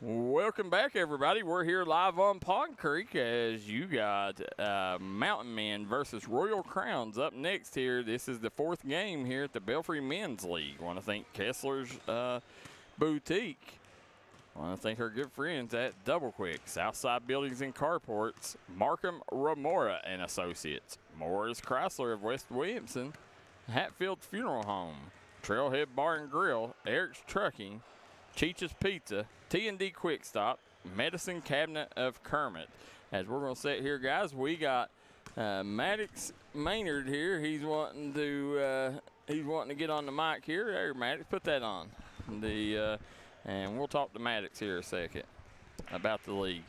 Welcome back, everybody. We're here live on Pond Creek as you got Mountain Men versus Royal Crowns up next here. This is the fourth game here at the Belfry Men's League. Want to thank Kessler's Boutique. Want to thank our good friends at Double Quick, Southside Buildings and Carports, Markham Ramora and Associates, Morris Chrysler of West Williamson, Hatfield Funeral Home, Trailhead Bar and Grill, Eric's Trucking, Cheech's Pizza, T&D Quick Stop, Medicine Cabinet of Kermit. As we're going to sit here, guys, we got Maddox Maynard here. He's wanting to get on the mic here. There, Maddox, put that on. And we'll talk to Maddox here a second about the league.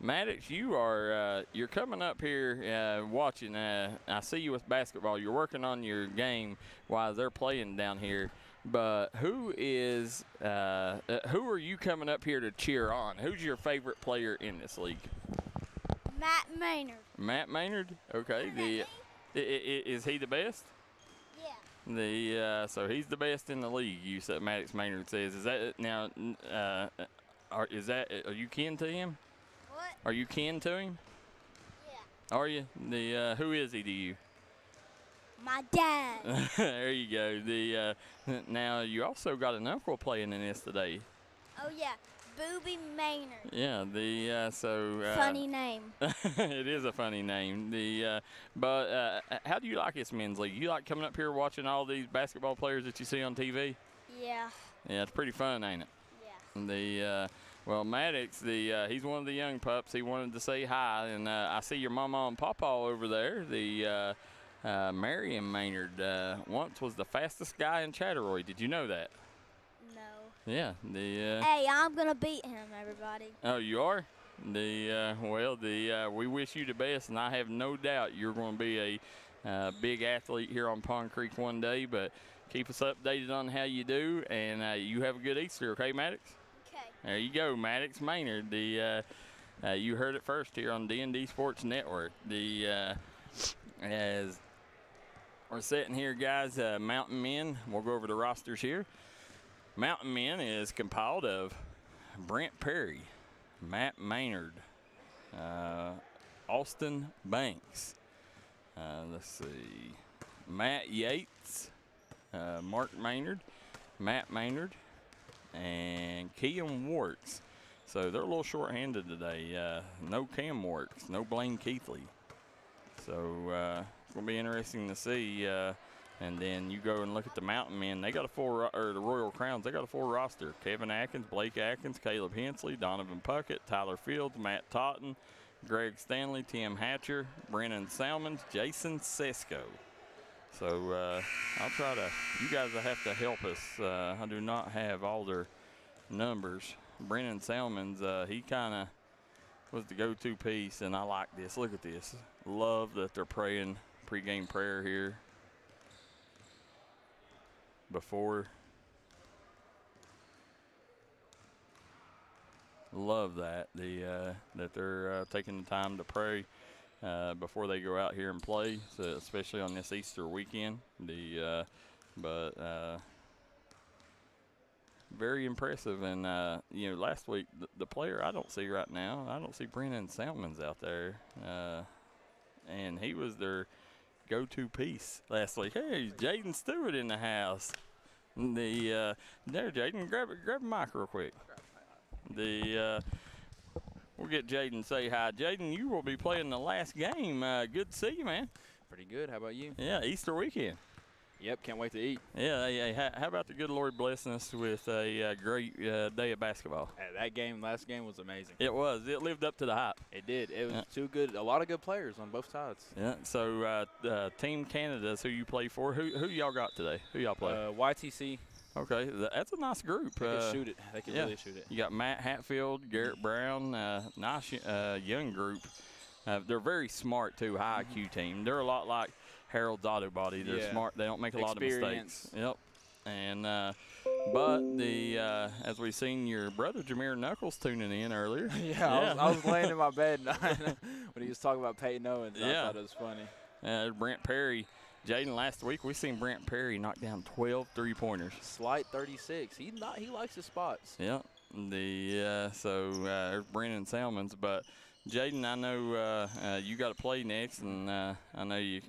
Maddox, you're coming up here watching. I see you with basketball. You're working on your game while they're playing down here. But who are you coming up here to cheer on? Who's your favorite player in this league? Matt Maynard. Matt Maynard? Okay. Is he the best? Yeah. So he's the best in the league. You said Maddox Maynard says. Is that now? Are you kin to him? What? Are you kin to him? Yeah. Are you? Who is he to you? My dad. There you go. Now you also got an uncle playing in this today. Oh yeah, Booby Maynard. Yeah. Funny name. It is a funny name. But how do you like this men's league? You like coming up here watching all these basketball players that you see on TV? Yeah. Yeah, it's pretty fun, ain't it? Yeah. Well, Maddox, he's one of the young pups. He wanted to say hi, and I see your mama and papa over there. Marion Maynard once was the fastest guy in Chatteroy. Did you know that? No. Yeah. Hey, I'm gonna beat him, everybody. Oh, you are? We wish you the best, and I have no doubt you're going to be a big athlete here on Pond Creek one day. But keep us updated on how you do, and you have a good Easter, okay, Maddox? Okay. There you go, Maddox Maynard. You heard it first here on D&D Sports Network. As we're sitting here, guys, Mountain Men, we'll go over the rosters here. Mountain Men is compiled of Brent Perry, Matt Maynard, Austin Banks, let's see, Matt Yates, Mark Maynard, Matt Maynard, and Kean Works. So they're a little short-handed today. No Cam Works, no Blaine Keithley. So it's going to be interesting to see. And then you go and look at the Mountain Men. They got the Royal Crowns. They got a full roster. Kevin Adkins, Blake Atkins, Caleb Hensley, Donovan Puckett, Tyler Fields, Matt Totten, Greg Stanley, Tim Hatcher, Brennan Salmons, Jason Sesko. So I'll try to – you guys will have to help us. I do not have all their numbers. Brennan Salmons, he kind of was the go-to piece, and I like this. Look at this. Love that they're praying pregame prayer here before. Love that that they're taking the time to pray before they go out here and play, so especially on this Easter weekend. Very impressive. And last week the player I don't see right now, I don't see Brennan Salmons out there, and he was their go-to piece last week. Hey, Jaden Stewart in the house. There, Jaden, grab a mic real quick. We'll get Jaden to say hi. Jaden, you will be playing the last game. Good to see you, man. Pretty good. How about you? Yeah, Easter weekend. Yep, can't wait to eat. Yeah. How about the good Lord blessing us with a great day of basketball? Last game was amazing. It was. It lived up to the hype. It did. It was too good. A lot of good players on both sides. Yeah. So Team Canada is who you play for. Who y'all got today? Who y'all play? YTC. Okay, that's a nice group. They can shoot it. They can really shoot it. You got Matt Hatfield, Garrett Brown, nice young group. They're very smart, too, high IQ team. They're a lot like Harold's Auto Body. They're smart. They don't make a lot of mistakes. Yep. And as we've seen your brother Jameer Knuckles tuning in earlier. I was laying in my bed when he was talking about Peyton Owens. I thought it was funny. Brent Perry. Jaden, last week we seen Brent Perry knock down 12 three-pointers. Slight 36. He likes his spots. Yeah. There's Brennan Salmons, but Jaden, I know you got to play next, and I know you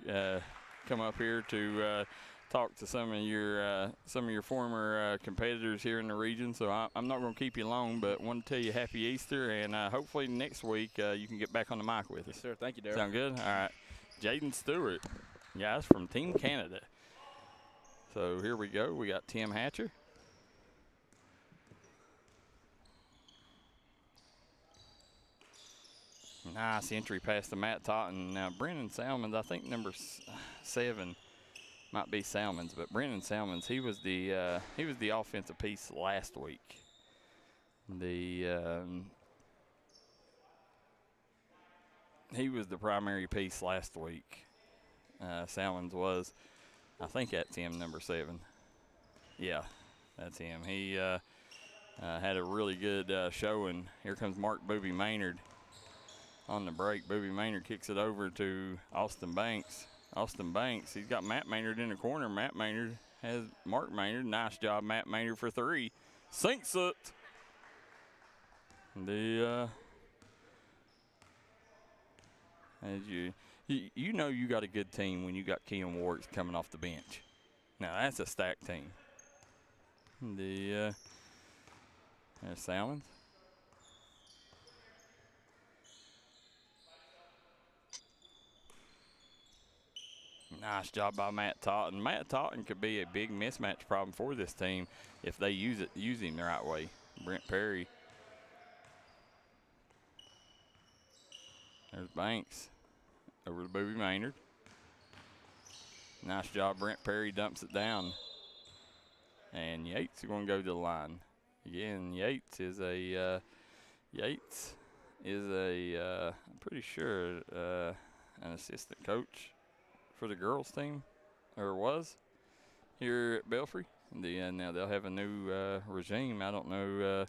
come up here to talk to some of your former competitors here in the region. So I'm not going to keep you long, but want to tell you Happy Easter, and hopefully next week you can get back on the mic with us. Yes, sir. Thank you, Darryl. Sound good? All right. Jaden Stewart, guys from Team Canada. So here we go. We got Tim Hatcher. Nice entry past the Matt Totten. Now, Brennan Salmons, I think number 7 might be Salmons, but Brennan Salmons, he was the offensive piece last week. He was the primary piece last week. Salmons was, I think that's him, number 7. Yeah, that's him. He had a really good showing. Here comes Mark Booby Maynard. On the break, Booby Maynard kicks it over to Austin Banks. Austin Banks, he's got Matt Maynard in the corner. Matt Maynard has Mark Maynard. Nice job, Matt Maynard, for 3. Sinks it. As you know you got a good team when you got Keon Warks coming off the bench. Now, that's a stacked team. There's Salmons. Nice job by Matt Totten. Matt Totten could be a big mismatch problem for this team if they use him the right way. Brent Perry. There's Banks over to Booby Maynard. Nice job. Brent Perry dumps it down. And Yates is going to go to the line. Again, Yates is I'm pretty sure, an assistant coach for the girls team, or was, here at Belfry. Now they'll have a new regime. I don't know,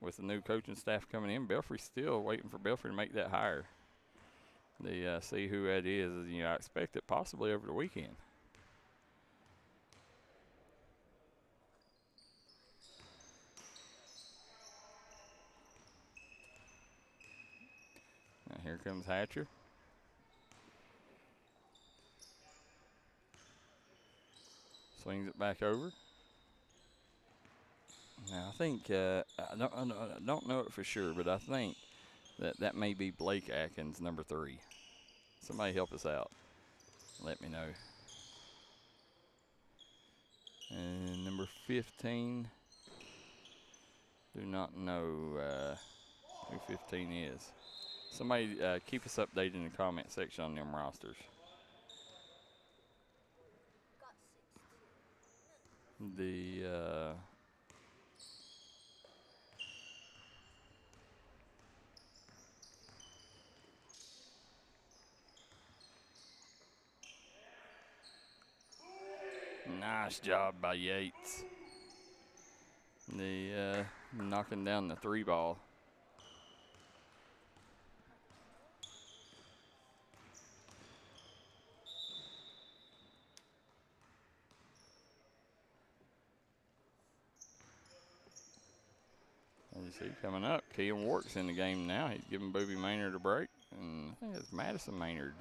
with the new coaching staff coming in, Belfry's still waiting for Belfry to make that hire. They see who that is. I expect it possibly over the weekend. Now here comes Hatcher. Swings it back over. Now I think I don't know it for sure, but I think that may be Blake Adkins, number 3. Somebody help us out. Let me know. And number 15. Do not know who 15 is. Somebody keep us updated in the comment section on them rosters. Nice job by Yates. Knocking down the 3 ball. As you see, coming up, Keon Warks in the game now. He's giving Booby Maynard a break. And I think it's Madison Maynard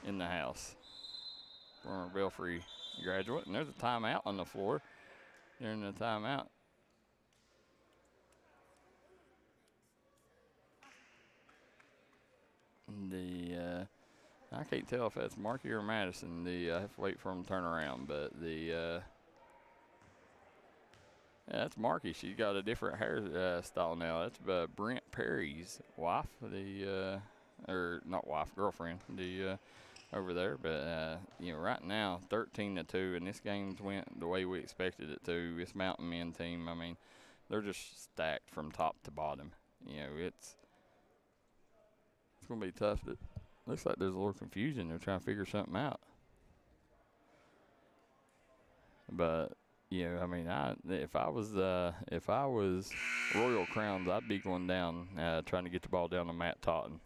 in the house. Former Belfry graduate. And there's a timeout on the floor during the timeout. I can't tell if that's Marky or Madison. I have to wait for him to turn around, but yeah, that's Marky. She's got a different hairstyle now. That's Brent Perry's wife, or not wife, girlfriend, over there. But right now, 13-2, and this game's went the way we expected it to. This Mountain Men team, I mean, they're just stacked from top to bottom. It's going to be tough. It looks like there's a little confusion. They're trying to figure something out. But I mean, if I was Royal Crowns, I'd be going down, trying to get the ball down to Matt Totten,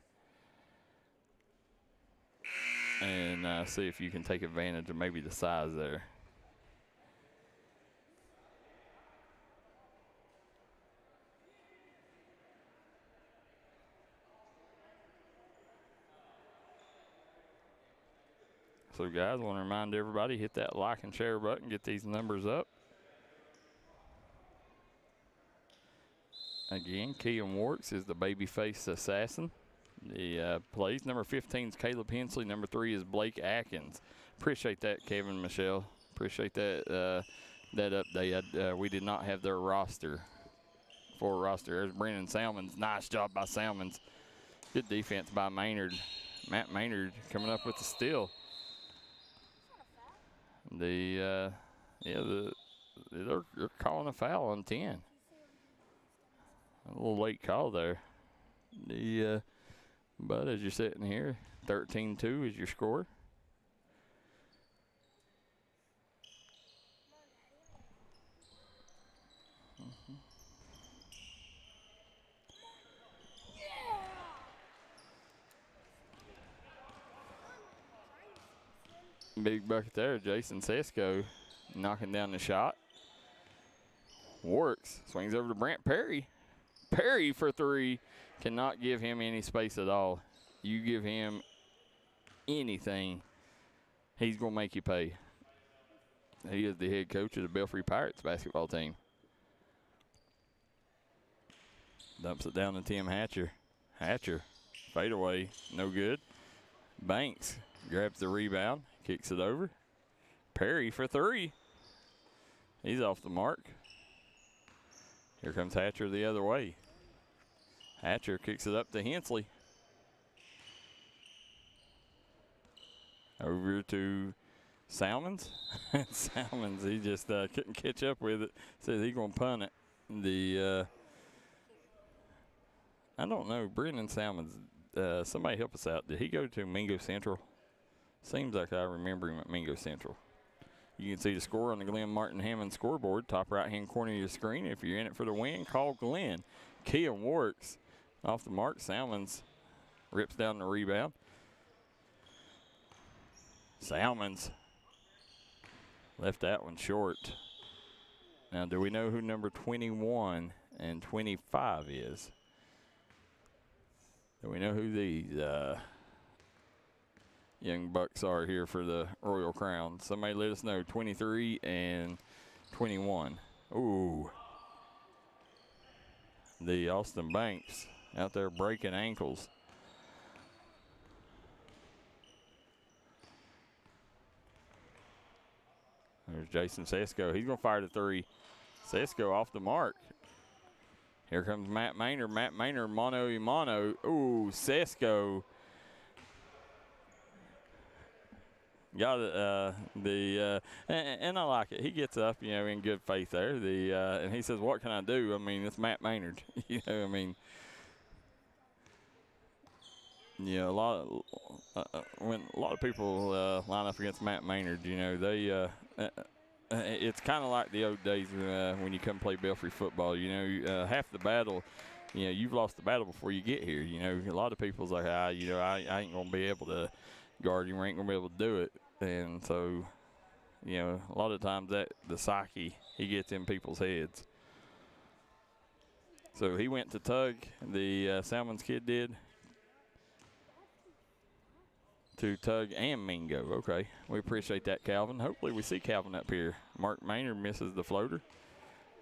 and see if you can take advantage of maybe the size there. So, guys, I want to remind everybody, hit that like and share button, get these numbers up. Again, Kean Warks is the babyface assassin. The plays, number 15 is Caleb Hensley. Number 3 is Blake Adkins. Appreciate that, Kevin, Michelle. Appreciate that that update. We did not have their roster, full roster. There's Brennan Salmons. Nice job by Salmons. Good defense by Maynard. Matt Maynard coming up with the steal. They're calling a foul on 10. A little late call there. But as you're sitting here, 13-2 is your score. Big bucket there, Jason Sesko knocking down the shot. Warks swings over to Brant Perry. Perry for 3. Cannot give him any space at all. You give him anything, he's going to make you pay. He is the head coach of the Belfry Pirates basketball team. Dumps it down to Tim Hatcher. Hatcher, fadeaway, no good. Banks grabs the rebound, kicks it over. Perry for 3. He's off the mark. Here comes Hatcher the other way. Hatcher kicks it up to Hensley. Over to Salmons. Salmons, he just couldn't catch up with it. Says he's going to punt it. I don't know, Brennan Salmons, somebody help us out. Did he go to Mingo Central? Seems like I remember him at Mingo Central. You can see the score on the Glenn Martin Hammond scoreboard, top right-hand corner of your screen. If you're in it for the win, call Glenn. Kean Warks off the mark. Salmons rips down the rebound. Salmons left that one short. Now, do we know who number 21 and 25 is? Do we know who these young bucks are here for the Royal Crown? Somebody let us know. 23 and 21. Ooh. The Austin Banks out there breaking ankles. There's Jason Sesko. He's going to fire the 3. Sesko off the mark. Here comes Matt Maynard. Matt Maynard, mano y mano. Ooh, Sesko. Got it. And I like it. He gets up, in good faith there. And he says, "What can I do?" I mean, it's Matt Maynard. When a lot of people line up against Matt Maynard, it's kind of like the old days when you come play Belfry football. Half the battle, you've lost the battle before you get here. A lot of people's like, I ain't gonna be able to guard him, or ain't gonna be able to do it. And so, a lot of times the psyche, he gets in people's heads. So he went to tug, the Salmons kid did, to tug and Mingo. Okay, we appreciate that, Calvin. Hopefully we see Calvin up here. Mark Maynard misses the floater.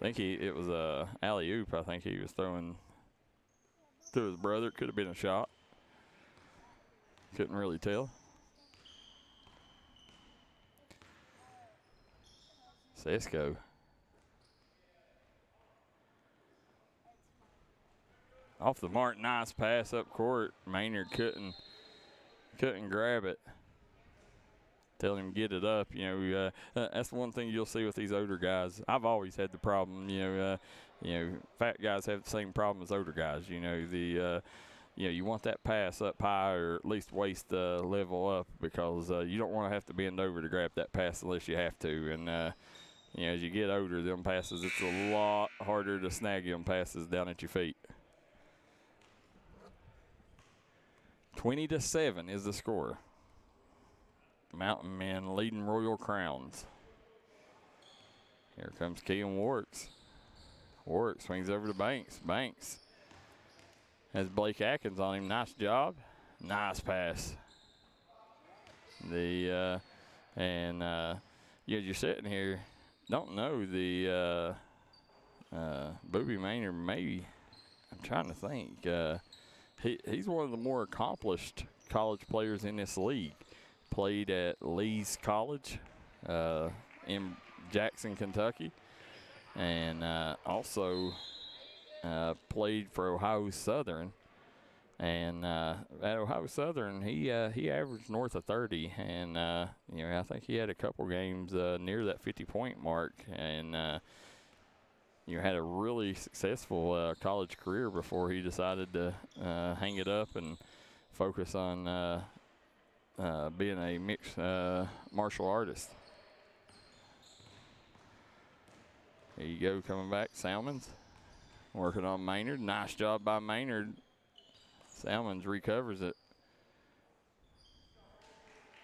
I think it was a alley-oop. I think he was throwing to his brother. It could have been a shot. Couldn't really tell. Sesko. Off the mark, nice pass up court. Maynard couldn't grab it. Tell him to get it up. That's one thing you'll see with these older guys. I've always had the problem. Fat guys have the same problem as older guys. You want that pass up high, or at least waist level up, because you don't want to have to bend over to grab that pass unless you have to. And as you get older, them passes, it's a lot harder to snag them passes down at your feet. 20-7 is the score. Mountain Men leading Royal Crowns. Here comes Kean Warks. Warks swings over to Banks. Banks has Blake Adkins on him. Nice job. Nice pass. You're sitting here, don't know the Booby Maynard. Maybe I'm trying to think. He's one of the more accomplished college players in this league. Played at Lee's College in Jackson, Kentucky, and also played for Ohio Southern. And at Ohio Southern, he averaged north of 30, and I think he had a couple games near that 50-point mark, and had a really successful college career before he decided to hang it up and focus on being a mixed martial artist. Here you go, coming back, Salmons working on Maynard. Nice job by Maynard. Salmons recovers it.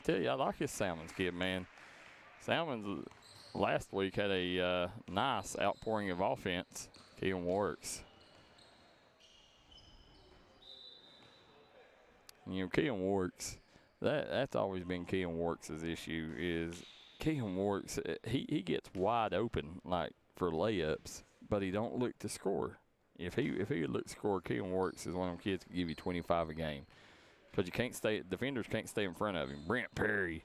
Tell you, I like this Salmons kid, man. Salmons last week had a nice outpouring of offense. Keelan Works. Keelan Works, that's always been Keelan Works' issue is Keelan Works, he gets wide open, like, for layups, but he don't look to score. If he would look to score, Keelan Works is one of them kids that can give you 25 a game. Because defenders can't stay in front of him. Brent Perry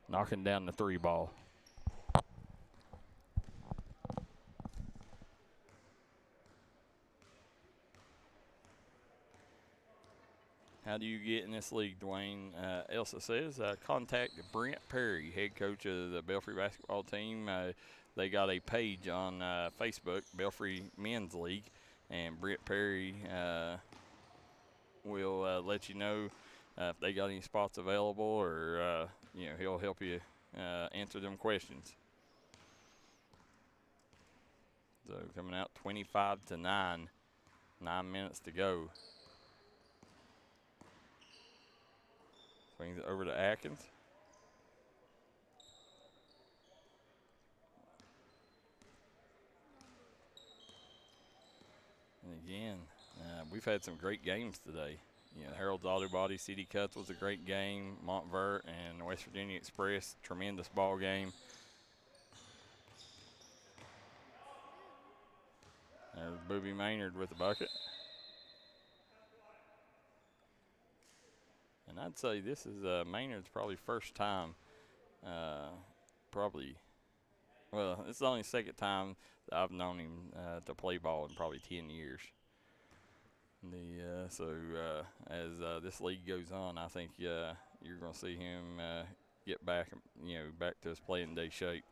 knocking down the 3 ball. How do you get in this league, Dwayne? Elsa says, contact Brent Perry, head coach of the Belfry basketball team. They got a page on Facebook, Belfry Men's League, and Brent Perry will let you know if they got any spots available, or he'll help you answer them questions. So coming out 25-9, 9 minutes to go. Swings it over to Adkins. And again, we've had some great games today. Harold's Auto Body, CD Cuts was a great game. Montvert and West Virginia Express, tremendous ball game. There's Booby Maynard with the bucket. And I'd say this is Maynard's probably first time, it's the only second time that I've known him to play ball in probably 10 years. As this league goes on, I think you're going to see him get back to his playing day shape.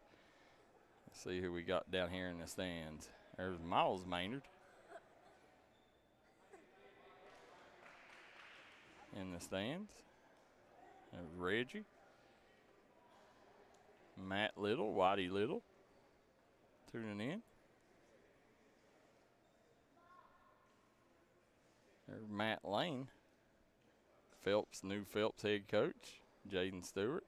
Let's see who we got down here in the stands. There's Miles Maynard in the stands. There's Reggie. Matt Little, Whitey Little, tuning in. There's Matt Lane, new Phelps head coach, Jaden Stewart.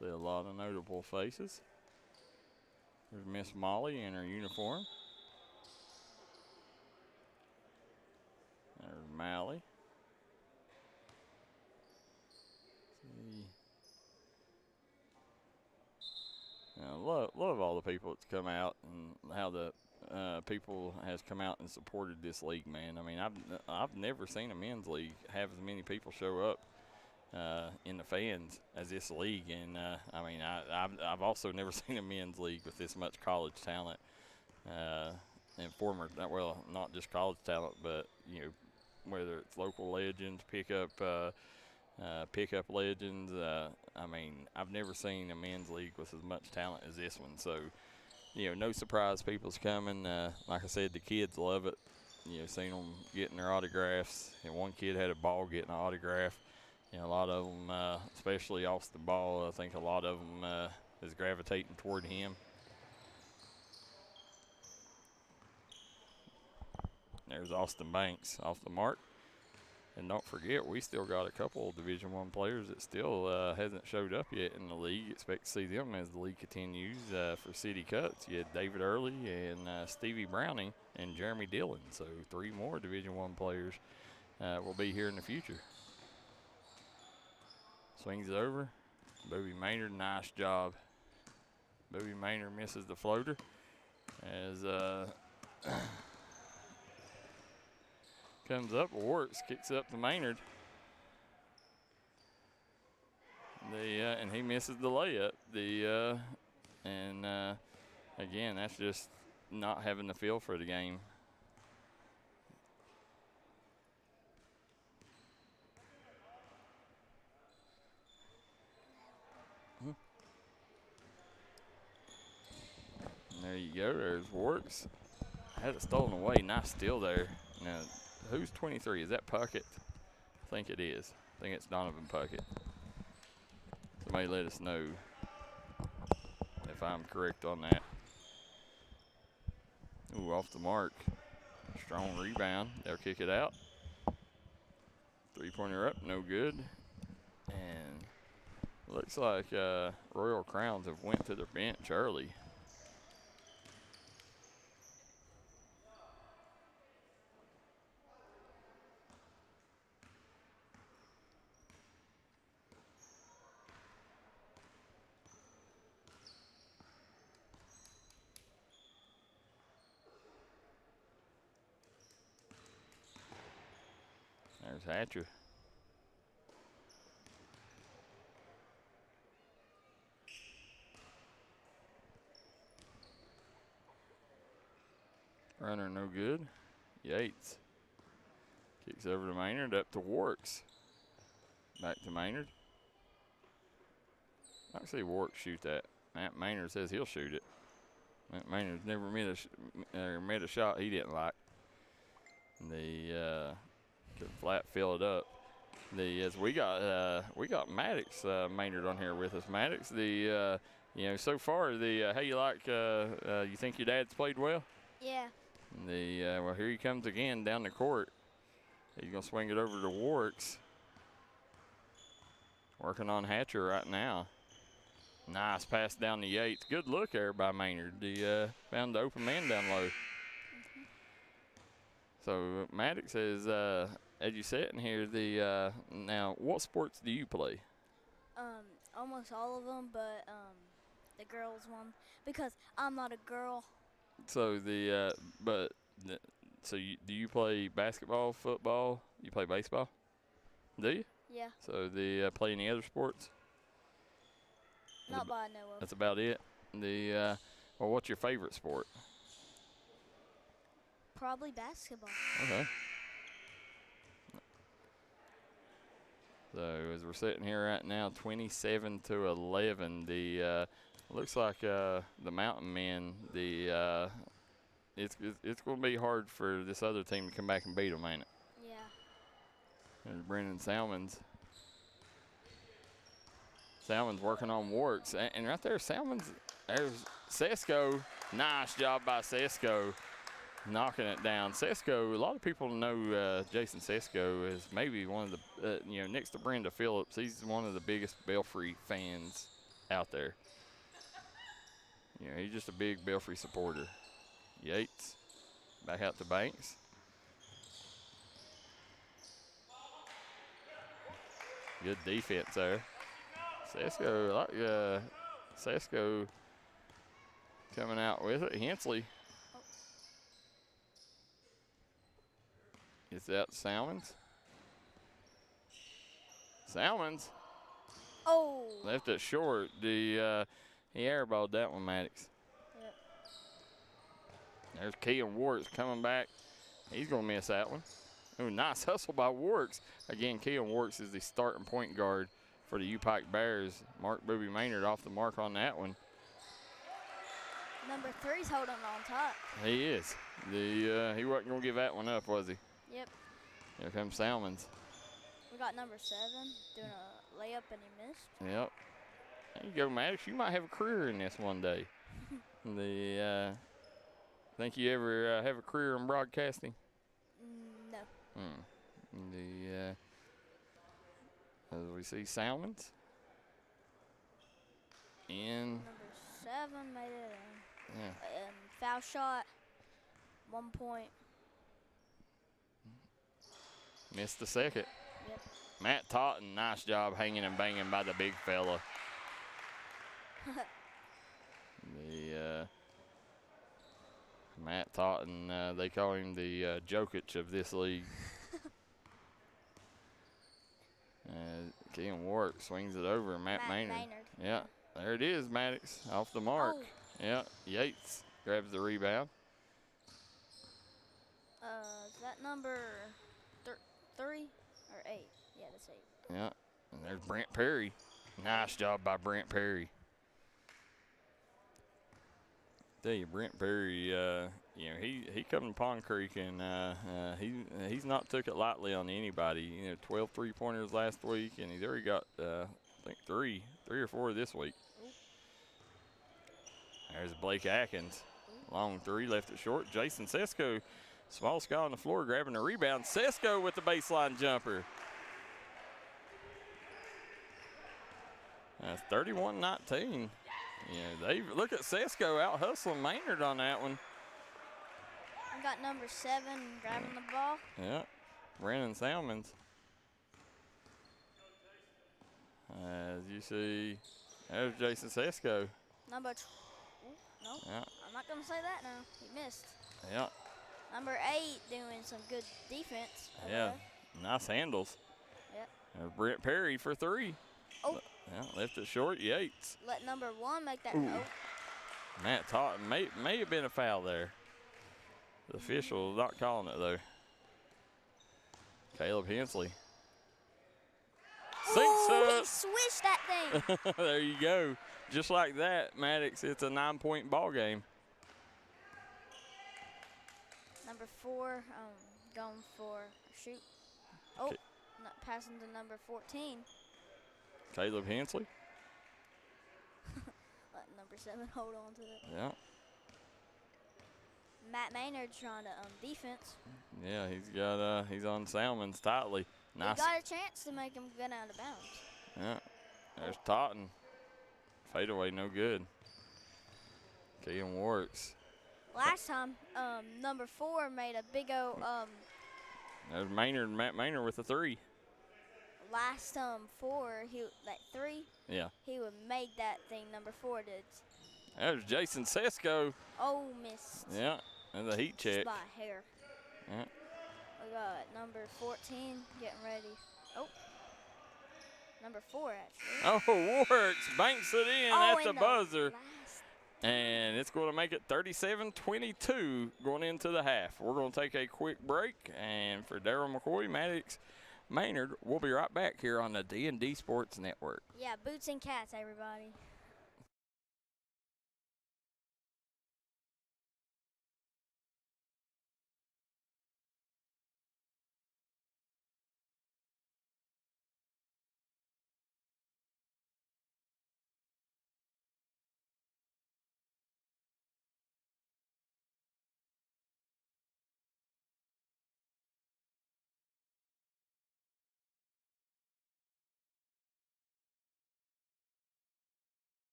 See a lot of notable faces. There's Miss Molly in her uniform. There's Mally. Love all the people that's come out and how the people has come out and supported this league, man. I mean, I've never seen a men's league have as many people show up in the fans as this league, and I've also never seen a men's league with this much college talent and not just college talent, but whether it's local legends, pickup legends. I've never seen a men's league with as much talent as this one. So, no surprise people's coming. Like I said, the kids love it. Seeing them getting their autographs. And one kid had a ball getting an autograph. A lot of them, especially Austin Ball, I think a lot of them is gravitating toward him. There's Austin Banks off the mark. And don't forget, we still got a couple of Division I players that still hasn't showed up yet in the league. Expect to see them as the league continues. For City Cuts, you had David Early and Stevie Browning and Jeremy Dillon. So 3 more Division I players will be here in the future. Swings it over. Bobby Maynard, nice job. Bobby Maynard misses the floater as comes up, works, kicks up to Maynard. And he misses the layup. Again, that's just not having the feel for the game. There you go. There's Works. Had it stolen away. Nice steal there. Now, who's 23? Is that Puckett? I think it is. I think it's Donovan Puckett. Somebody let us know if I'm correct on that. Ooh, off the mark. Strong rebound. They'll kick it out. 3-pointer up. No good. And looks like Royal Crowns have went to the bench early. There's Hatcher. Runner no good. Yates. Kicks over to Maynard, up to Works. Back to Maynard. I can see Works shoot that. Matt Maynard says he'll shoot it. Matt Maynard's never made a shot he didn't like. Could flat fill it up. As we got Maddox Maynard on here with us. Maddox, so far how you like? You think your dad's played well? Yeah. Well, here he comes again down the court. He's gonna swing it over to Works. Working on Hatcher right now. Nice pass down to Yates. Good look there by Maynard. Found the open man down low. So Maddox says, as you sit in here, now what sports do you play? Almost all of them, but the girls one because I'm not a girl. So do you play basketball, football? You play baseball? Do you? Yeah. So play any other sports? Not by I know of. That's about it. Well, what's your favorite sport? Probably basketball. Okay. So as we're sitting here right now, 27-11. Looks like the Mountain Men. It's going to be hard for this other team to come back and beat them, ain't it? Yeah. There's Brendan Salmons. Salmons working on Works. And right there, Salmons, there's Sesko. Nice job by Sesko, knocking it down. Sesko, a lot of people know Jason Sesko is maybe one of the, next to Brenda Phillips, he's one of the biggest Belfry fans out there. He's just a big Belfry supporter. Yates, back out to Banks. Good defense there. Sesko coming out with it. Hensley. Gets out to Salmons. Salmons. Oh. Left it short. He airballed that one, Maddox. Yep. There's Keelan Works coming back. He's going to miss that one. Ooh, nice hustle by Works. Again, Keelan Works is the starting point guard for the U-Pike Bears. Mark Booby Maynard off the mark on that one. Number 3's holding on top. He is. He wasn't going to give that one up, was he? Yep. Here comes Salmons. We got number 7 doing a layup and he missed. Yep. There you go, Maddox. You might have a career in this one day. Think you ever have a career in broadcasting? No. As we see Salmons. In. Number 7 made it Yeah. foul shot. 1 point. Missed the second. Yep. Matt Totten, nice job hanging and banging by the big fella. Matt Totten, they call him the Jokic of this league. Keegan Warwick swings it over. Matt Maynard. Yeah, there it is, Maddox, off the mark. Oh. Yeah, Yates grabs the rebound. Is that number 3 or 8? Yeah, that's 8. Yeah, and there's Brent Perry. Nice job by Brent Perry. Tell you, Brent Perry, he come to Pond Creek and he's not took it lightly on anybody. 12 3-pointers last week, and he's already got I think three or four this week. There's Blake Adkins, long three, left it short. Jason Sesko, small guy on the floor, grabbing a rebound. Sesko with the baseline jumper. That's 31-19. Yeah, they look at Sesko out hustling Maynard on that one. I got number 7 grabbing the ball. Yeah, Brandon Salmons. As you see, there's Jason Sesko. Number no, Yeah. I'm not gonna say that now. He missed. Yeah. Number 8 doing some good defense. Yeah, nice handles. Yep. There's Brent Perry for 3. Oh. Yeah, left it short. Yates. Let number 1 make that. Ooh. Oh. Matt Totten may have been a foul there. The official not calling it though. Caleb Hensley. Sinks He up. switched that thing. There you go. Just like that, Maddox, it's a 9-point ball game. Number 4 going for shoot. Oh, Okay. not passing to number 14. Caleb Hensley. Let number 7 hold on to it. Yeah. Matt Maynard trying to defense. Yeah, he's on Salmons tightly. Nice. He got a chance to make him get out of bounds. Yeah. There's Totten. Fadeaway, no good. Keegan Warwick's. Last time, number 4 made a big O. There's Matt Maynard with a 3. Last 4, that 3. Yeah. He would make that thing. Number 4 did. There's Jason Sesko. Oh, missed. Yeah, and the heat check. Just by a hair. Yeah. We got number 14 getting ready. Oh. Number 4 actually. Oh, Warwick's banks it in at the buzzer. Last. And it's going to make it 37-22 going into the half. We're going to take a quick break. And for Darryl McCoy, Maddox Maynard, we'll be right back here on the D&D Sports Network. Yeah, boots and cats, everybody.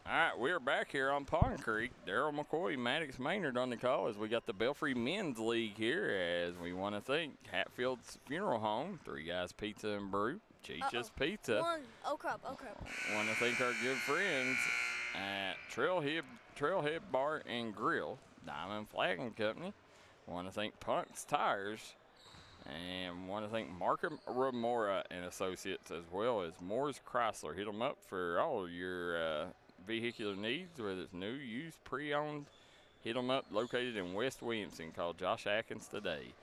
All right, we're back here on Pond Creek. Darryl, McCoy, Maddox, Maynard on the call as we got the Belfry Men's League here. As we want to thank Hatfield's Funeral Home, Three Guys Pizza and Brew, Cheech's Pizza. One. Oh crap! Oh crap! Want to thank our good friends at Trailhead Bar and Grill, Diamond Flagging Company. Want to thank Punk's Tires, and want to thank Mark Ramora and Associates, as well as Moore's Chrysler. Hit them up for all your vehicular needs, whether it's new, used, pre-owned. Hit them up, located in West Williamson. Call Josh Adkins today.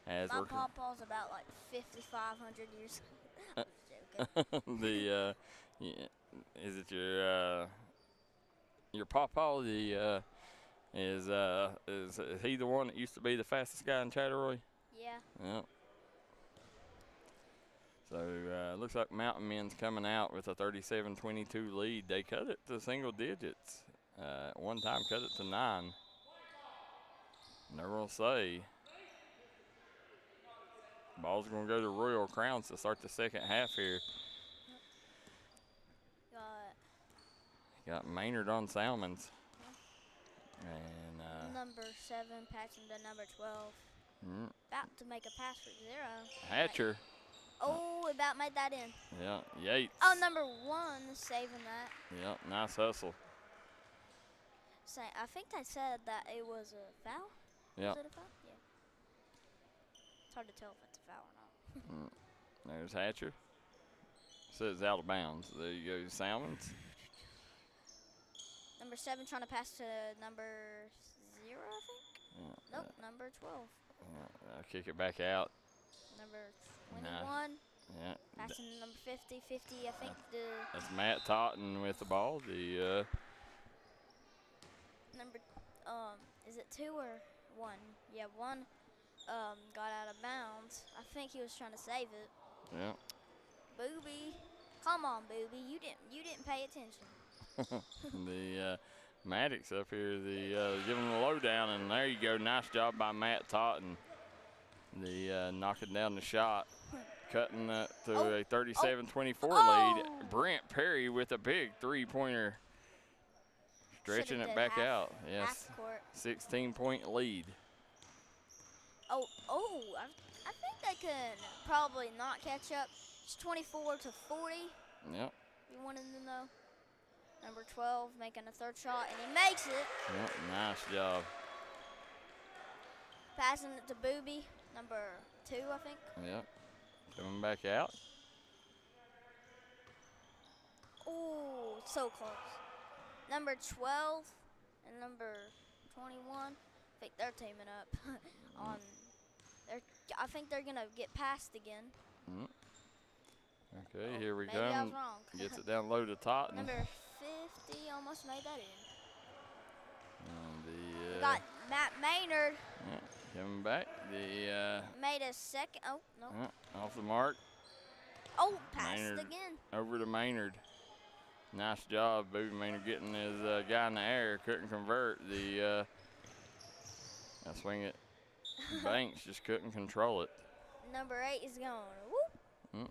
As My pawpaw's about like 5,500 years. the is it your pawpaw? Is he the one that used to be the fastest guy in Chatteroy? Yeah. Yep. So looks like Mountain Men's coming out with a 37-22 lead. They cut it to single digits. One time cut it to 9. Never will say. Ball's going to go to Royal Crowns to start the second half here. Got Maynard on Salmons. And number 7 passing to number 12. About to make a pass for 0. Hatcher. Oh, about made that in. Yeah, Yates. Oh, number 1 saving that. Yeah, nice hustle. I think they said that it was a foul. Yeah. Was it a foul? Yeah. It's hard to tell if it's a foul or not. There's Hatcher. Says out of bounds. There you go, Salmons. Number 7 trying to pass to number 0, I think. Nope, number 12. I'll kick it back out. Number 21. Yeah. Passing to number 50. 50, I think. That's Matt Totten with the ball. The number, is it 2 or 1? Yeah, 1 got out of bounds. I think he was trying to save it. Yeah. Booby. Come on, Booby. You didn't pay attention. The Maddox up here, giving him the lowdown, and there you go. Nice job by Matt Totten. Knocking down the shot, cutting that to a 37-24 lead. Brent Perry with a big three-pointer, stretching it back out. Yes, 16-point lead. I think they can probably not catch up. It's 24-40. Yep. You wanted to know. Number 12 making a third shot, and he makes it. Yep, nice job. Passing it to Booby, number 2, I think. Yep. Coming back out. Oh, so close. Number 12 and number 21, I think they're teaming up. I think they're going to get passed again. Okay, here we go. Maybe I was wrong. Gets it down low to Totten. Number 50 almost made that in. And We got Matt Maynard. Yeah, coming back. Made a second. Oh, no. Off the mark. Oh, passed Maynard again. Over to Maynard. Nice job, Booby Maynard getting his guy in the air. Couldn't convert. I swing it. Banks just couldn't control it. Number 8 is going. Whoop.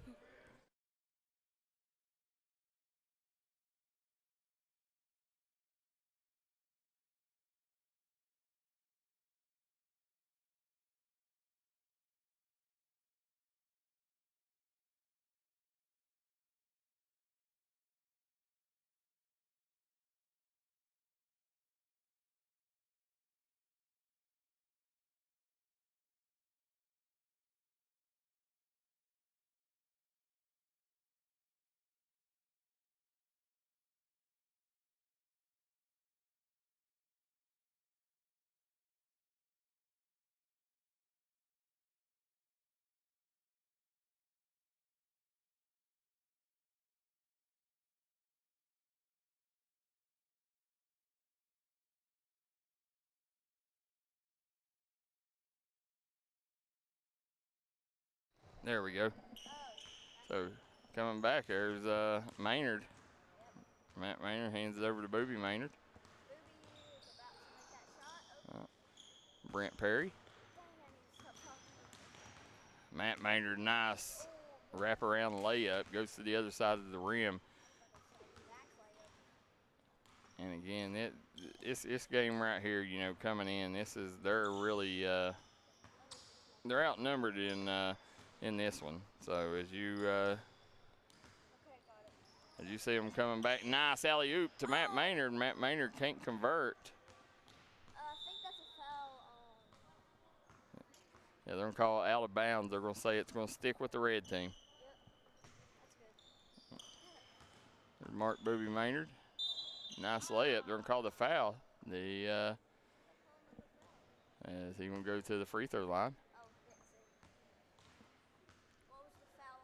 There we go. So coming back, there's Maynard. Matt Maynard hands it over to Booby Maynard. Brent Perry. Matt Maynard, nice wraparound layup. Goes to the other side of the rim. And again, this game right here, you know, coming in, they're really they're outnumbered in this one. So as you see them coming back, nice alley oop to Matt Maynard. Matt Maynard can't convert. I think that's a foul on. Yeah, they're gonna call it out of bounds. They're gonna say it's gonna stick with the red team. Yep, that's good. There's Mark Booby Maynard. Nice layup. They're gonna call the foul. As he gonna go to the free throw line. Oh, didn't see. What was the foul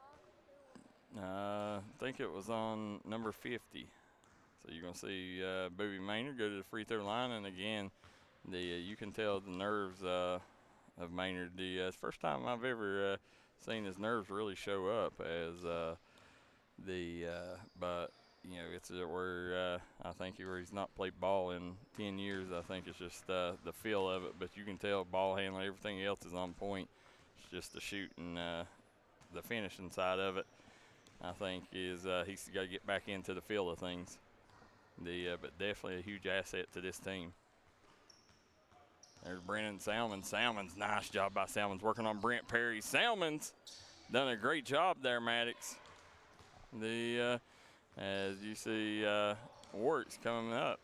on? I think it was on number 50. So you're gonna see Booby Maynard go to the free throw line, and again, you can tell the nerves of Maynard. It's the first time I've ever seen his nerves really show up but you know, it's where I think where he's not played ball in 10 years. I think it's just the feel of it, but you can tell ball handling, everything else is on point. It's just the shooting, the finishing side of it. I think he's got to get back into the feel of things. But definitely a huge asset to this team. There's Brennan Salmons. Salmons, nice job by Salmons, working on Brent Perry. Salmons done a great job there, Maddox. As you see, Warwick's coming up.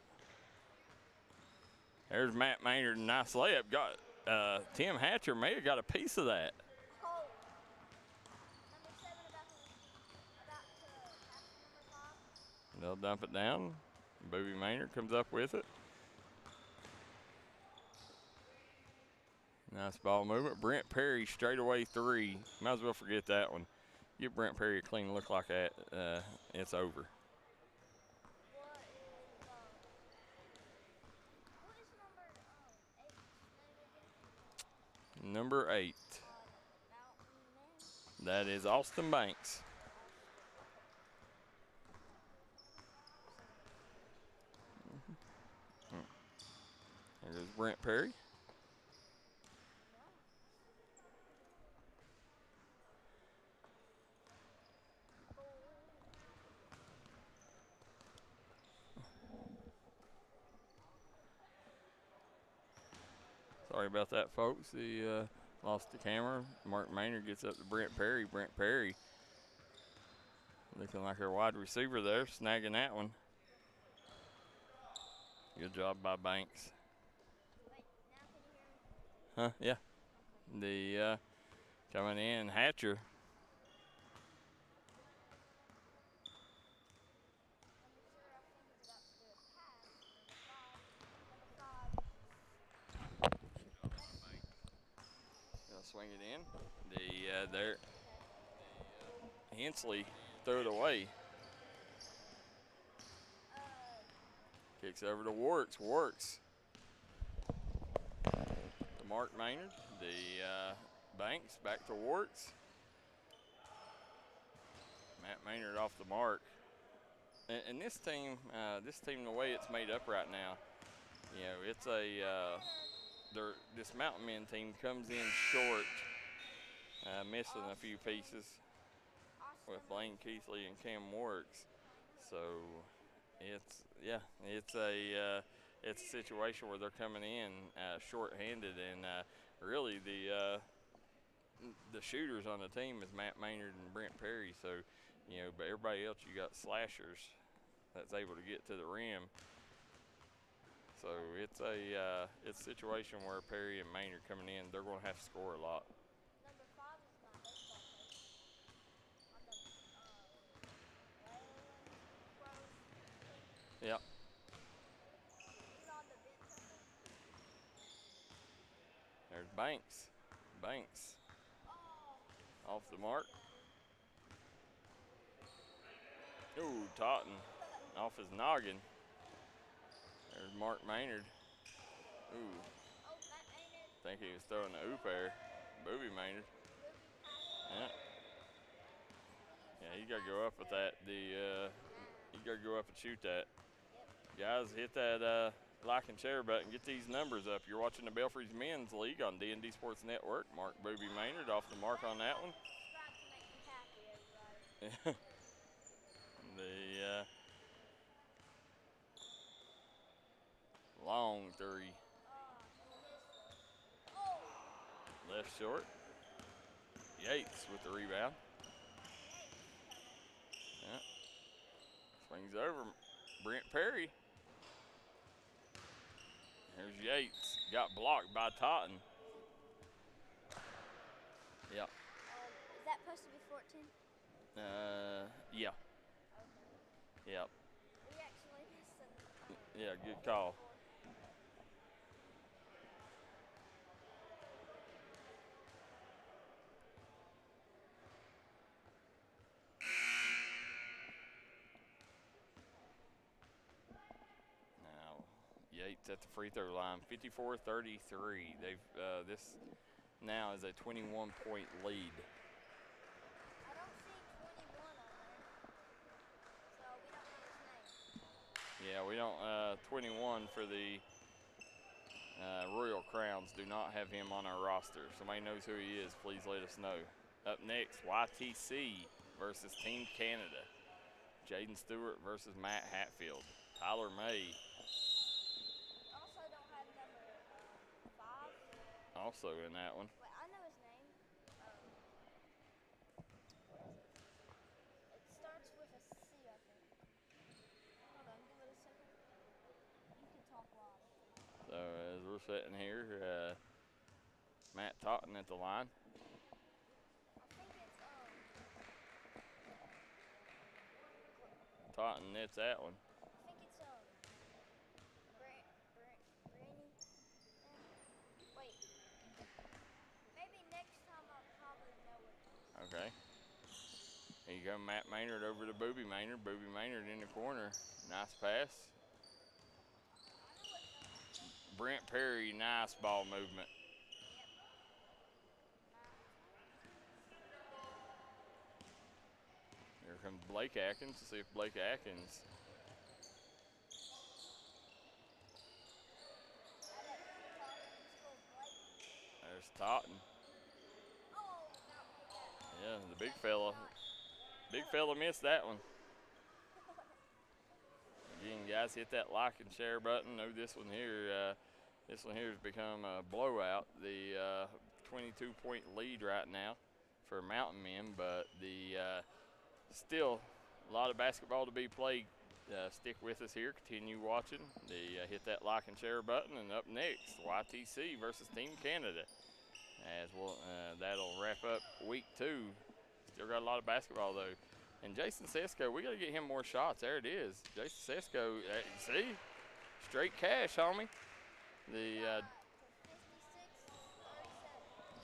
There's Matt Maynard, nice layup. Got Tim Hatcher may have got a piece of that. Oh. Number 7 about to pass number 5. They'll dump it down. Booby Maynard comes up with it. Nice ball movement. Brent Perry straightaway 3. Might as well forget that one. Give Brent Perry a clean look like that, it's over. What is number 8 name again? Number 8. Mountain Man. That is Austin Banks. There's Brent Perry. Sorry about that, folks. He lost the camera. Mark Maynard gets up to Brent Perry. Brent Perry looking like our wide receiver there, snagging that one. Good job by Banks. Wait, now can you hear me? Huh? Yeah. Coming in, Hatcher. Swing it in. There. Hensley threw it away. Kicks over to Warks. Warks. To Mark Maynard. Banks back to Warks. Matt Maynard off the mark. And this team, the way it's made up right now, you know, it's this Mountain Men team comes in short, missing a few pieces with Lane Keithley and Cam Works. So it's a situation where they're coming in short-handed, and really the shooters on the team is Matt Maynard and Brent Perry. So, you know, but everybody else, you got slashers that's able to get to the rim. So it's a situation where Perry and Maynard coming in, they're going to have to score a lot. Number 5 is my baseball coach. Yep. He's on the bench, I think. There's Banks. Banks off the mark. Ooh, Totten off his noggin. There's Mark Maynard. Ooh. Oh, Matt Maynard. Think he was throwing the oop there. Booby Maynard. Yeah. Yeah, you got to go up with that. You got to go up and shoot that. Guys, hit that like and share button. Get these numbers up. You're watching the Belfry's Men's League on D&D Sports Network. Mark Booby Maynard off the mark on that one. Subscribe to make me happy, everybody. Long three. Left short. Yates with the rebound. Yeah. Swings over. Brent Perry. There's Yates. Got blocked by Totten. Yep. Is that supposed to be 14? Yeah. Okay. Yep. We actually missed Yeah, good call. Now, Yates at the free throw line, 54-33. They've this now is a 21-point lead. I don't see 21 on there, so we don't know his name. Yeah, we don't. 21 for the Royal Crowns do not have him on our roster. Somebody knows who he is, please let us know. Up next, YTC versus Team Canada. Jaden Stewart versus Matt Hatfield. Tyler May Also don't have number 5. also in that one. Wait, I know his name. It starts with a C, I think. Hold on, give it a second. You can talk live. So as we're sitting here, Matt Totten at the line. I think it's Totten nets that one. Brandy. Wait. Maybe next time I'll probably know what it is. Okay. Here you go, Matt Maynard over to Booby Maynard. Booby Maynard in the corner. Nice pass. Brent Perry, nice ball movement. Here comes Blake Adkins. Let's see if Blake Adkins. There's Totten. Yeah, the big fella. Big fella missed that one. Again, guys, hit that like and share button. Know this one here. This one here has become a blowout. The 22-point lead right now for Mountain Men, but the still a lot of basketball to be played. Stick with us here. Continue watching. Hit that like and share button. And up next, YTC versus Team Canada. As well, that'll wrap up week 2. Still got a lot of basketball though. And Jason Sesko, we got to get him more shots. There it is. Jason Sesko, see? Straight cash, homie. The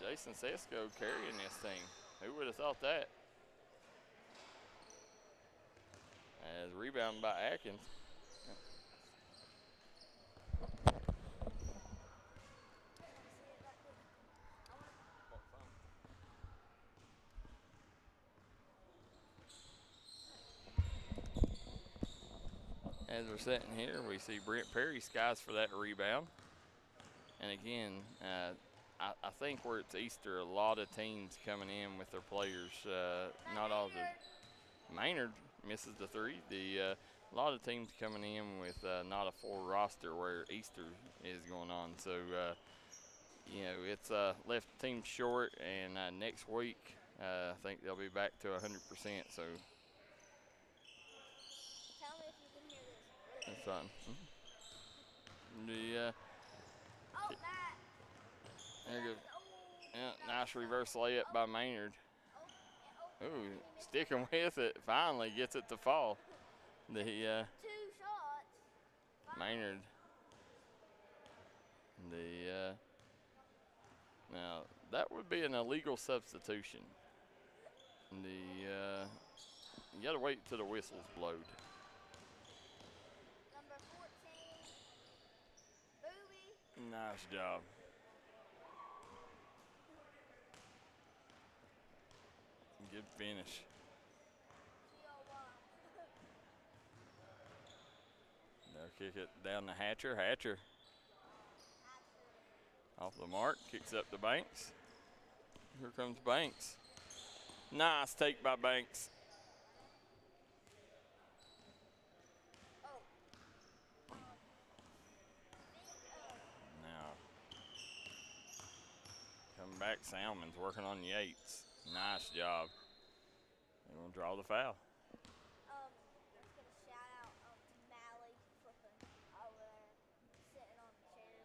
Jason Sesko carrying this thing. Who would have thought that? As rebounded by Adkins. As we're sitting here, we see Brent Perry skies for that rebound. And again, I think where it's Easter, a lot of teams coming in with their players. Not all the Maynard misses the 3. A lot of teams coming in with not a full roster where Easter is going on. So, you know, it's left teams short. And next week, I think they'll be back to 100%. So. That's fun. There goes. Yeah, nice reverse layup by Maynard. Ooh, sticking with it. Finally gets it to fall. 2 shots. Maynard. Now that would be an illegal substitution. You got to wait till the whistle's blowed. Nice job. Good finish. Now kick it down to Hatcher. Hatcher off the mark, kicks up to Banks. Here comes Banks. Nice take by Banks. Getting back Salmons, working on Yates. Nice job. They're going to draw the foul. Let's give a shout out to Mally flipping over there, sitting on the chairs.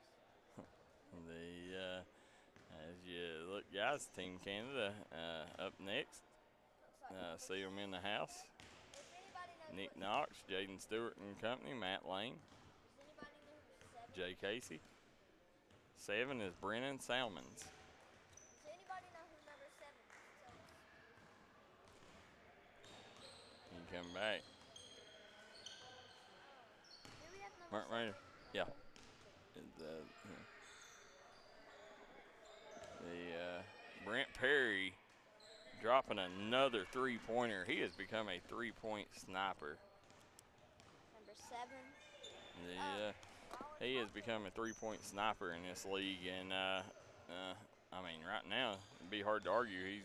As you look, guys, Team Canada up next. See them in the house. Nick Knox, Jaden Stewart and company, Matt Lane, Jay Casey. 7 is Brennan Salmons. Does anybody know who number 7 is? You come back. Do we have number 7? Right, yeah. Brent Perry dropping another three-pointer. He has become a three-point sniper. Number 7. He has become a three-point sniper in this league, and I mean, right now it'd be hard to argue he's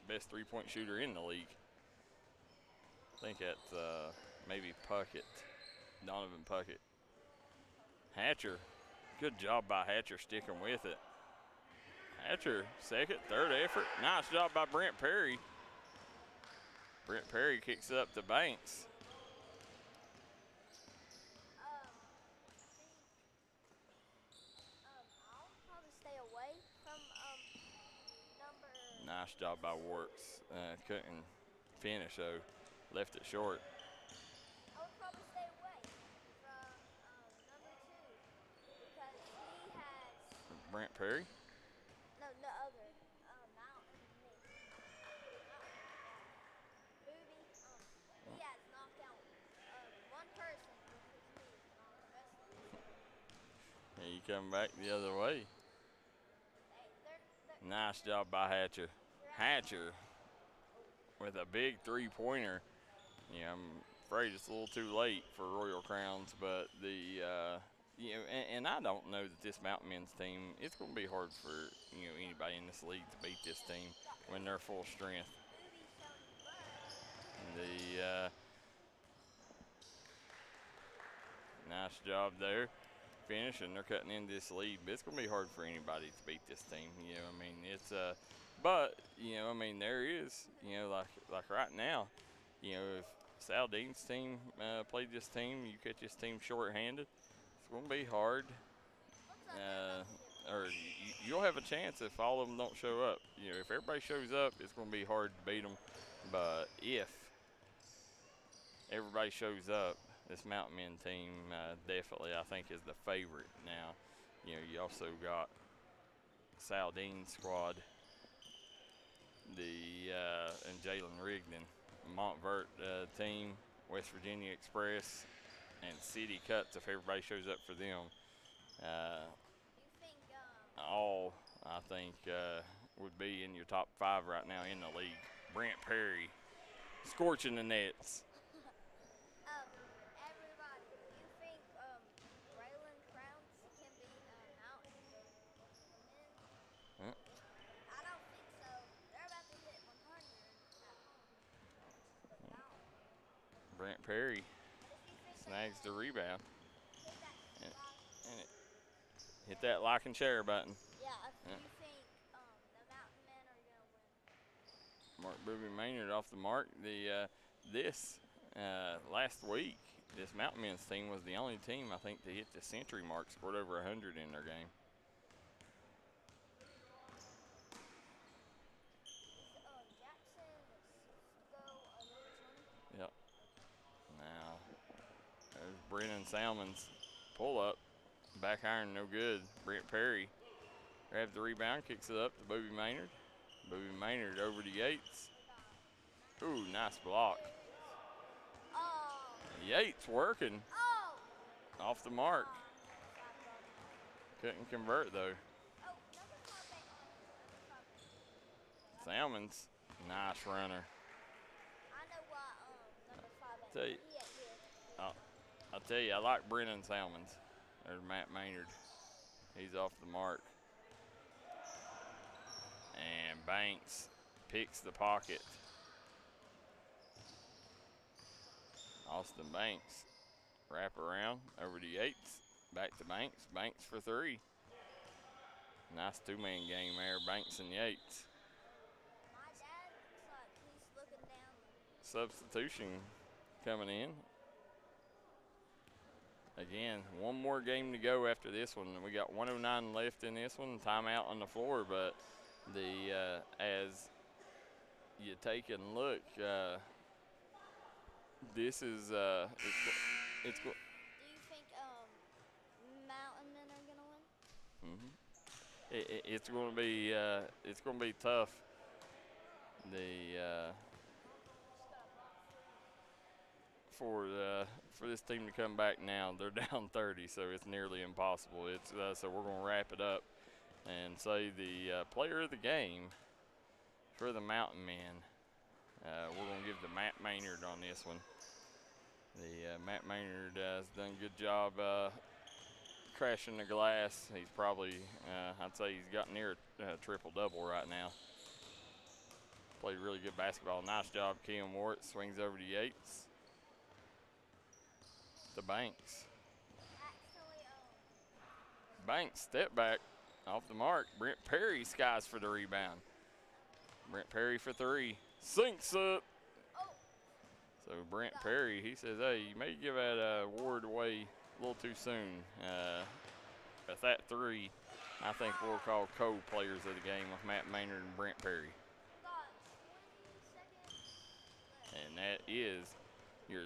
the best three-point shooter in the league. I think that's maybe Puckett, Donovan Puckett. Hatcher, good job by Hatcher sticking with it. Hatcher, second, third effort. Nice job by Brent Perry. Brent Perry kicks it up to Banks. I'll probably stay away from number. Nice job by Works. Couldn't finish, though. Left it short. I would probably stay away from number 2 because he has. Brent Perry? No, the other. Mountain Booby. He has knocked out one person with his knee, not the rest of them. And you come back the other way. Nice job by Hatcher. Hatcher with a big three-pointer. Yeah, I'm afraid it's a little too late for Royal Crowns, but and I don't know that this Mountain Men's team, it's going to be hard for anybody in this league to beat this team when they're full strength. Nice job there. Finishing, they're cutting in this lead, but it's going to be hard for anybody to beat this team. I mean, it's but I mean, there is, like right now, if Saldine's team played this team, you catch this team short-handed, it's going to be hard. Or you'll have a chance if all of them don't show up. If everybody shows up, it's going to be hard to beat them. But if everybody shows up, this Mountain Men team definitely, I think, is the favorite now. You also got Saldine's squad, and Jalen Rigdon, Montvert team, West Virginia Express, and City Cuts if everybody shows up for them. All, I think, would be in your top 5 right now in the league. Brent Perry scorching the nets. Everybody, do you think Braylon Crowns can beat Mountain? I don't think so. They're about to hit 100 at home. Brent Perry snags the rebound. And hit that like and share button. Yeah, do you think the Mountain Men are going to win? Mark Booby Maynard off the mark. Last week, this Mountain Men's team was the only team, I think, to hit the century mark, scored over 100 in their game. Yep. Now, there's Brennan Salmons. Pull up. Back iron, no good. Brent Perry grabs the rebound, kicks it up to Booby Maynard. Booby Maynard over to Yates. Ooh, nice block. Yates working. Off the mark. Couldn't convert, though. Salmons, nice runner. I know why number 5 I'll tell you, I like Brennan Salmons. There's Matt Maynard. He's off the mark. And Banks picks the pocket. Austin Banks. Wrap around over to Yates. Back to Banks. Banks for 3. Nice two-man game there, Banks and Yates. My dad looks like he's looking down. Substitution coming in. Again, one more game to go after this one. We got 1:09 left in this one. Timeout on the floor, but as you take and look, this is it's Do you think Mountain Men are gonna win? it's going to be tough. For this team to come back now, they're down 30, so it's nearly impossible. It's so we're going to wrap it up and say the player of the game for the Mountain Men. We're going to give to Matt Maynard on this one. Matt Maynard has done a good job crashing the glass. He's probably, I'd say he's got near a triple-double right now. Played really good basketball. Nice job, Keon Wart. Swings over to Yates. To Banks. Banks, step back, off the mark. Brent Perry skies for the rebound. Brent Perry for three. Sinks up. So Brent Perry, he says, hey, you may give that award away a little too soon. At that three, I think we'll call co-players of the game with Matt Maynard and Brent Perry. And that is your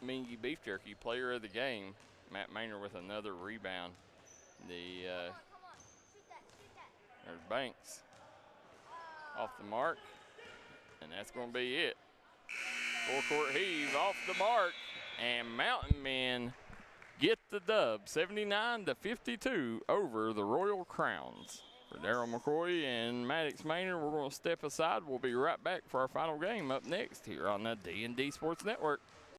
Mingy Beef Jerky player of the game, Matt Maynard with another rebound. There's Banks off the mark, and that's going to be it. Full court heave off the mark, and Mountain Men get the dub, 79-52 over the Royal Crowns. For Darryl McCoy and Maddox Maynard, we're going to step aside. We'll be right back for our final game up next here on the D&D Sports Network.